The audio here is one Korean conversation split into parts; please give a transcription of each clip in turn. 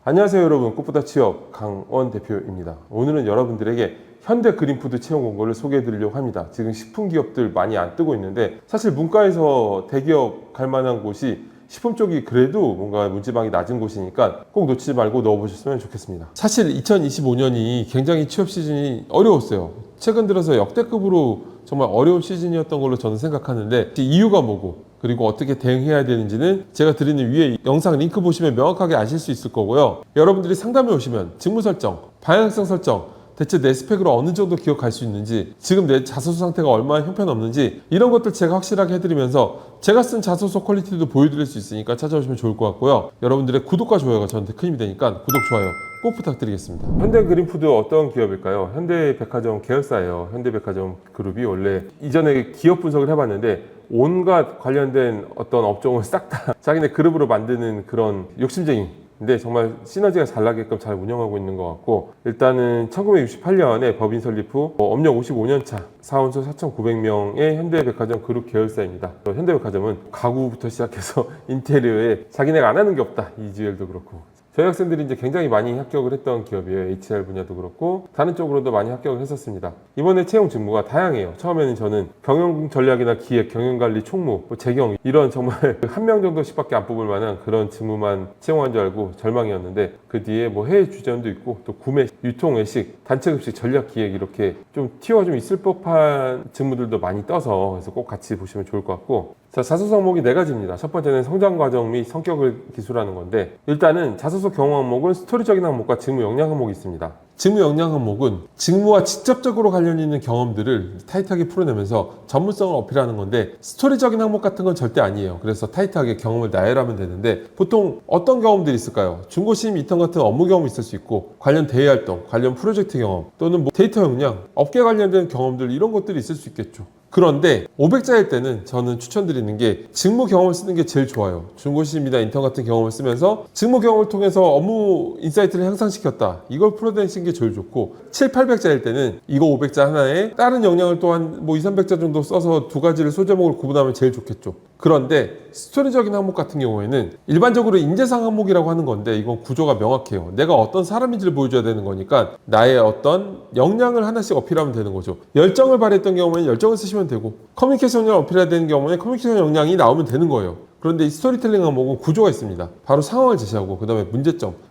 안녕하세요 여러분, 꽃보다 취업 강원 대표입니다. 오늘은 여러분들에게 현대 그린푸드 채용 공고를 소개해 드리려고 합니다. 지금 식품 기업들 많이 안 뜨고 있는데 사실 문과에서 대기업 갈 만한 곳이 식품 쪽이 그래도 뭔가 문제방이 낮은 곳이니까 꼭 놓치지 말고 넣어보셨으면 좋겠습니다. 사실 2025년이 굉장히 취업 시즌이 어려웠어요. 최근 들어서 역대급으로 정말 어려운 시즌이었던 걸로 저는 생각하는데 이유가 뭐고 그리고 어떻게 대응해야 되는지는 제가 드리는 위에 영상 링크 보시면 명확하게 아실 수 있을 거고요. 여러분들이 상담에 오시면 직무 설정, 방향성 설정, 대체 내 스펙으로 어느 정도 기억할 수 있는지, 지금 내 자소서 상태가 얼마나 형편없는지 이런 것들 제가 확실하게 해드리면서 제가 쓴 자소서 퀄리티도 보여드릴 수 있으니까 찾아오시면 좋을 것 같고요. 여러분들의 구독과 좋아요가 저한테 큰 힘이 되니까 구독, 좋아요 꼭 부탁드리겠습니다. 현대그린푸드 어떤 기업일까요? 현대백화점 계열사예요. 현대백화점 그룹이 원래 이전에 기업 분석을 해봤는데 온갖 관련된 어떤 업종을 싹 다 자기네 그룹으로 만드는 그런 욕심쟁이, 근데 정말 시너지가 잘 나게끔 잘 운영하고 있는 것 같고, 일단은 1968년에 법인 설립 후 업력 55년차 사원수 4,900명의 현대백화점 그룹 계열사입니다. 현대백화점은 가구부터 시작해서 인테리어에 자기네가 안 하는 게 없다. 이지웰도 그렇고 저희 학생들이 이제 굉장히 많이 합격을 했던 기업이에요. HR 분야도 그렇고 다른 쪽으로도 많이 합격을 했었습니다. 이번에 채용 직무가 다양해요. 처음에는 저는 경영 전략이나 기획, 경영관리, 총무, 재경 이런 정말 한 명 정도씩밖에 안 뽑을 만한 그런 직무만 채용한 줄 알고 절망이었는데, 그 뒤에 뭐 해외 주재원도 있고 또 구매, 유통, 외식, 단체급식, 전략 기획 이렇게 좀 티오가 좀 있을 법한 직무들도 많이 떠서 그래서 꼭 같이 보시면 좋을 것 같고, 자, 자소서 항목이 4가지입니다. 첫 번째는 성장 과정 및 성격을 기술하는 건데, 일단은 자소서 경험 항목은 스토리적인 항목과 직무 역량 항목이 있습니다. 직무 역량 항목은 직무와 직접적으로 관련 있는 경험들을 타이트하게 풀어내면서 전문성을 어필하는 건데, 스토리적인 항목 같은 건 절대 아니에요. 그래서 타이트하게 경험을 나열하면 되는데, 보통 어떤 경험들이 있을까요? 중고심 인턴 같은 업무 경험이 있을 수 있고, 관련 대외 활동, 관련 프로젝트 경험, 또는 뭐 데이터 역량, 업계 관련된 경험들, 이런 것들이 있을 수 있겠죠. 그런데 500자일 때는 저는 추천드리는 게 직무 경험을 쓰는 게 제일 좋아요. 중고심이나 인턴 같은 경험을 쓰면서 직무 경험을 통해서 업무 인사이트를 향상시켰다, 이걸 풀어내시는 게 제일 좋고, 7, 800자일 때는 이거 500자 하나에 다른 역량을 또한 뭐 2, 300자 정도 써서 두 가지를 소제목으로 구분하면 제일 좋겠죠. 그런데 스토리적인 항목 같은 경우에는 일반적으로 인재상 항목이라고 하는 건데, 이건 구조가 명확해요. 내가 어떤 사람인지를 보여줘야 되는 거니까 나의 어떤 역량을 하나씩 어필하면 되는 거죠. 열정을 발휘했던 경우에는 열정을 쓰시면 되고, 커뮤니케이션 역량을 어필해야 되는 경우에는 커뮤니케이션 역량이 나오면 되는 거예요. 그런데 이 스토리텔링 항목은 구조가 있습니다. 바로 상황을 제시하고 그 다음에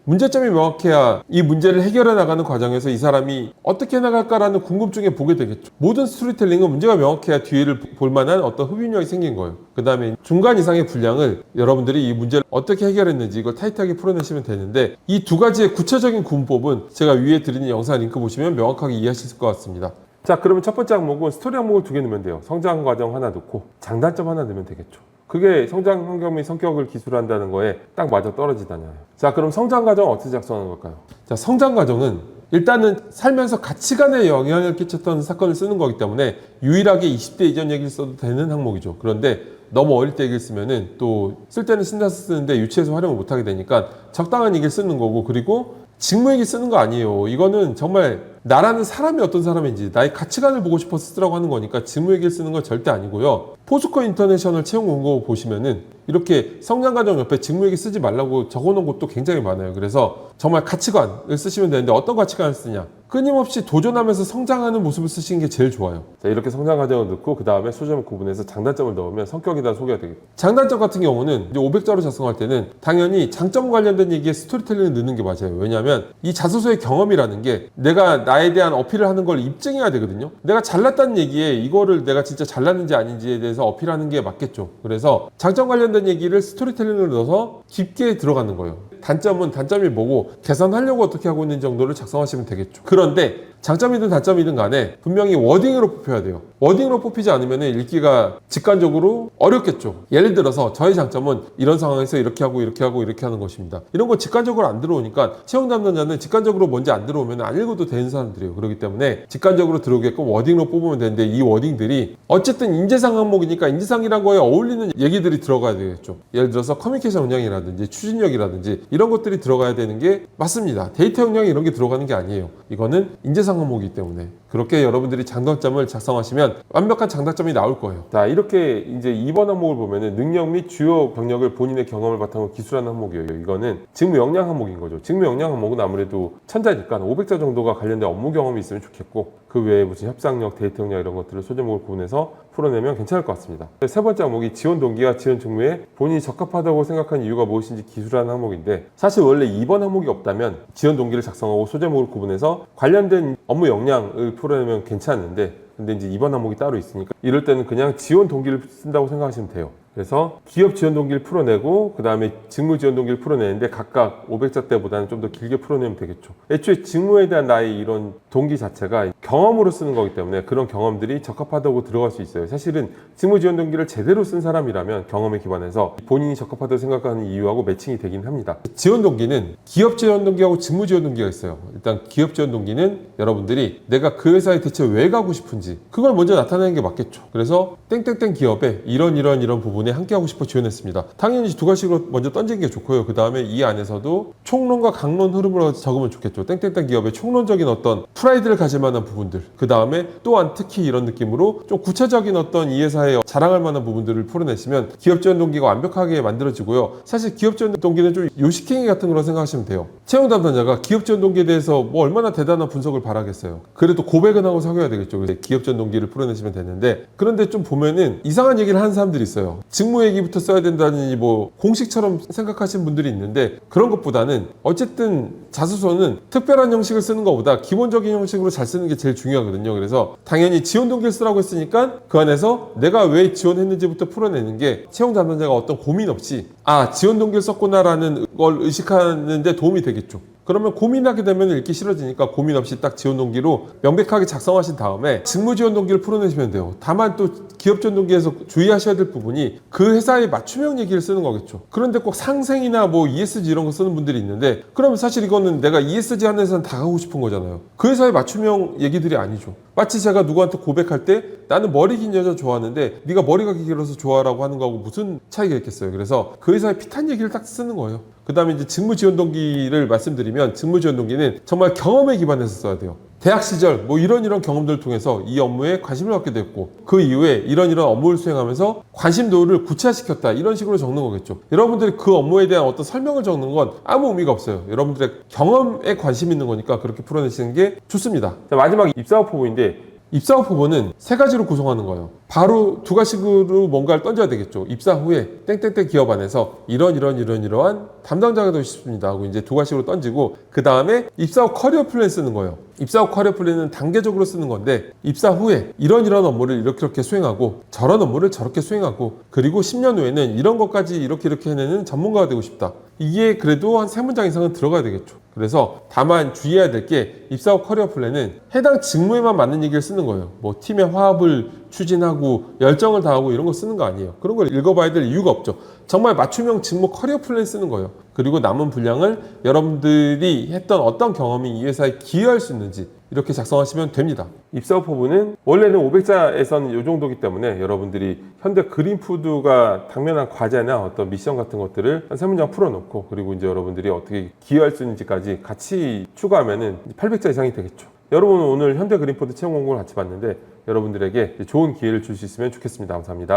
문제점이 명확해야 이 문제를 해결해 나가는 과정에서 이 사람이 어떻게 나갈까라는 궁금증에 보게 되겠죠. 모든 스토리텔링은 문제가 명확해야 뒤를 볼 만한 어떤 흡입력이 생긴 거예요. 그 다음에 중간 이상의 분량을 여러분들이 이 문제를 어떻게 해결했는지 이걸 타이트하게 풀어내시면 되는데, 이 두 가지의 구체적인 구문법은 제가 위에 드리는 영상 링크 보시면 명확하게 이해하실 것 같습니다. 자, 그러면 첫 번째 항목은 스토리 항목을 2개 넣으면 돼요. 성장 과정 하나 넣고 장단점 하나 넣으면 되겠죠. 그게 성장 환경 및 성격을 기술한다는 거에 딱 맞아 떨어지다냐요. 자, 그럼 성장 과정 어떻게 작성하는 걸까요? 자, 성장 과정은 일단은 살면서 가치관에 영향을 끼쳤던 사건을 쓰는 거기 때문에 유일하게 20대 이전 얘기를 써도 되는 항목이죠. 그런데 너무 어릴 때 얘기를 쓰면은 또 쓸 때는 신나서 쓰는데 유치해서 활용을 못하게 되니까 적당한 얘기를 쓰는 거고, 그리고 직무 얘기 쓰는 거 아니에요. 이거는 정말 나라는 사람이 어떤 사람인지 나의 가치관을 보고 싶어서 쓰라고 하는 거니까 직무 얘기를 쓰는 건 절대 아니고요. 포스코 인터내셔널 채용 공고 보시면은 이렇게 성장 과정 옆에 직무 얘기 쓰지 말라고 적어놓은 곳도 굉장히 많아요. 그래서 정말 가치관을 쓰시면 되는데, 어떤 가치관을 쓰냐? 끊임없이 도전하면서 성장하는 모습을 쓰시는 게 제일 좋아요. 자, 이렇게 성장 과정을 넣고 그 다음에 소점을 구분해서 장단점을 넣으면 성격이다 소개가 되겠죠. 장단점 같은 경우는 이제 500자로 작성할 때는 당연히 장점 관련된 얘기에 스토리텔링을 넣는 게 맞아요. 왜냐하면 이 자소서의 경험이라는 게 내가 나에 대한 어필을 하는 걸 입증해야 되거든요. 내가 잘났다는 얘기에 이거를 내가 진짜 잘났는지 아닌지에 대해서 어필하는 게 맞겠죠. 그래서 장점 관련된 얘기를 스토리텔링을 넣어서 깊게 들어가는 거예요. 단점은 단점이 뭐고 개선하려고 어떻게 하고 있는 정도를 작성하시면 되겠죠. 그런데 장점이든 단점이든 간에 분명히 워딩으로 뽑혀야 돼요. 워딩으로 뽑히지 않으면 읽기가 직관적으로 어렵겠죠. 예를 들어서 저의 장점은 이런 상황에서 이렇게 하고 이렇게 하고 이렇게 하는 것입니다. 이런 거 직관적으로 안 들어오니까 채용 담당자는 직관적으로 뭔지 안 들어오면 안 읽어도 되는 사람들이에요. 그렇기 때문에 직관적으로 들어오게끔 워딩으로 뽑으면 되는데, 이 워딩들이 어쨌든 인재상 항목이니까 인재상이란 거에 어울리는 얘기들이 들어가야 되겠죠. 예를 들어서 커뮤니케이션 역량이라든지 추진력이라든지 이런 것들이 들어가야 되는 게 맞습니다. 데이터 역량이 이런 게 들어가는 게 아니에요. 이거는 인재상 영양 항목이기 때문에 그렇게 여러분들이 장단점을 작성하시면 완벽한 장단점이 나올 거예요. 자, 이렇게 이제 2번 항목을 보면은 능력 및 주요 경력을 본인의 경험을 바탕으로 기술하는 항목이에요. 이거는 직무 역량 항목인 거죠. 직무 역량 항목은 아무래도 천자니까 500자 정도가 관련된 업무 경험이 있으면 좋겠고, 그 외에 무슨 협상력, 데이터력 이런 것들을 소제목을 구분해서 풀어내면 괜찮을 것 같습니다. 세 번째 항목이 지원 동기와 지원 직무에 본인이 적합하다고 생각하는 이유가 무엇인지 기술하는 항목인데, 사실 원래 2번 항목이 없다면 지원 동기를 작성하고 소제목을 구분해서 관련된 업무 역량을 풀어내면 괜찮은데, 근데 이제 2번 항목이 따로 있으니까 이럴 때는 그냥 지원 동기를 쓴다고 생각하시면 돼요. 그래서 기업 지원 동기를 풀어내고 그 다음에 직무 지원 동기를 풀어내는데 각각 500자 때보다는 좀 더 길게 풀어내면 되겠죠. 애초에 직무에 대한 나의 이런 동기 자체가 경험으로 쓰는 거기 때문에 그런 경험들이 적합하다고 들어갈 수 있어요. 사실은 직무 지원 동기를 제대로 쓴 사람이라면 경험에 기반해서 본인이 적합하다고 생각하는 이유하고 매칭이 되긴 합니다. 지원 동기는 기업 지원 동기하고 직무 지원 동기가 있어요. 일단 기업 지원 동기는 여러분들이 내가 그 회사에 대체 왜 가고 싶은지 그걸 먼저 나타내는 게 맞겠죠. 그래서 땡땡땡 기업에 이런 부분에 함께 하고 싶어 지원했습니다. 당연히 두 가지로 먼저 던지는 게 좋고요. 그 다음에 이 안에서도 총론과 강론 흐름으로 적으면 좋겠죠. 땡땡땡 기업의 총론적인 어떤 프라이드를 가질 만한 부분들, 그 다음에 또한 특히 이런 느낌으로 좀 구체적인 어떤 이 회사에 자랑할 만한 부분들을 풀어내시면 기업 지원 동기가 완벽하게 만들어지고요. 사실 기업 지원 동기는 좀 요식행위 같은 거라고 생각하시면 돼요. 채용 담당자가 기업 지원 동기에 대해서 뭐 얼마나 대단한 분석을 바라겠어요. 그래도 고백은 하고 사귀어야 되겠죠. 그래서 기업 지원 동기를 풀어내시면 되는데, 그런데 좀 보면은 이상한 얘기를 하는 사람들이 있어요. 직무 얘기부터 써야 된다니 뭐 공식처럼 생각하시는 분들이 있는데, 그런 것보다는 어쨌든 자소서는 특별한 형식을 쓰는 것보다 기본적인 형식으로 잘 쓰는 게 제일 중요하거든요. 그래서 당연히 지원 동기를 쓰라고 했으니까 그 안에서 내가 왜 지원했는지부터 풀어내는 게 채용 담당자가 어떤 고민 없이 지원 동기를 썼구나라는 걸 의식하는데 도움이 되겠죠. 그러면 고민하게 되면 읽기 싫어지니까 고민 없이 딱 지원 동기로 명백하게 작성하신 다음에 직무 지원 동기를 풀어내시면 돼요. 다만 또 기업 지원 동기에서 주의하셔야 될 부분이 그 회사의 맞춤형 얘기를 쓰는 거겠죠. 그런데 꼭 상생이나 뭐 ESG 이런 거 쓰는 분들이 있는데, 그러면 사실 이거는 내가 ESG 하는 회사는 다 가고 싶은 거잖아요. 그 회사의 맞춤형 얘기들이 아니죠. 마치 제가 누구한테 고백할 때 나는 머리 긴 여자 좋아하는데 네가 머리가 길어서 좋아라고 하는 거하고 무슨 차이가 있겠어요. 그래서 그 회사의 핏한 얘기를 딱 쓰는 거예요. 그 다음에 이제 직무 지원 동기를 말씀드리면, 직무 지원 동기는 정말 경험에 기반해서 써야 돼요. 대학 시절 뭐 이런 경험들을 통해서 이 업무에 관심을 갖게 됐고 그 이후에 이런 업무를 수행하면서 관심도를 구체화시켰다, 이런 식으로 적는 거겠죠. 여러분들이 그 업무에 대한 어떤 설명을 적는 건 아무 의미가 없어요. 여러분들의 경험에 관심 있는 거니까 그렇게 풀어내시는 게 좋습니다. 자, 마지막 입사업 후보인데, 입사업 후보는 세 가지로 구성하는 거예요. 바로 두 가지로 뭔가를 던져야 되겠죠. 입사 후에 땡땡땡 기업 안에서 이러한 담당자가 되고 싶습니다 하고 이제 두 가지로 던지고, 그 다음에 입사 후 커리어 플랜 쓰는 거예요. 입사 후 커리어 플랜은 단계적으로 쓰는 건데, 입사 후에 이런 업무를 이렇게 수행하고 저런 업무를 저렇게 수행하고 그리고 10년 후에는 이런 것까지 이렇게 해내는 전문가가 되고 싶다. 이게 그래도 한 3문장 이상은 들어가야 되겠죠. 그래서 다만 주의해야 될 게, 입사 후 커리어 플랜은 해당 직무에만 맞는 얘기를 쓰는 거예요. 뭐 팀의 화합을 추진하고 열정을 다하고 이런 거 쓰는 거 아니에요. 그런 걸 읽어봐야 될 이유가 없죠. 정말 맞춤형 직무 커리어 플랜 쓰는 거예요. 그리고 남은 분량을 여러분들이 했던 어떤 경험이 이 회사에 기여할 수 있는지 이렇게 작성하시면 됩니다. 입사 후 포부는 원래는 500자에서는 이 정도이기 때문에 여러분들이 현대 그린푸드가 당면한 과제나 어떤 미션 같은 것들을 한 3문장 풀어놓고, 그리고 이제 여러분들이 어떻게 기여할 수 있는지까지 같이 추가하면은 800자 이상이 되겠죠. 여러분은 오늘 현대 그린푸드 채용 공고를 같이 봤는데 여러분들에게 좋은 기회를 줄 수 있으면 좋겠습니다. 감사합니다.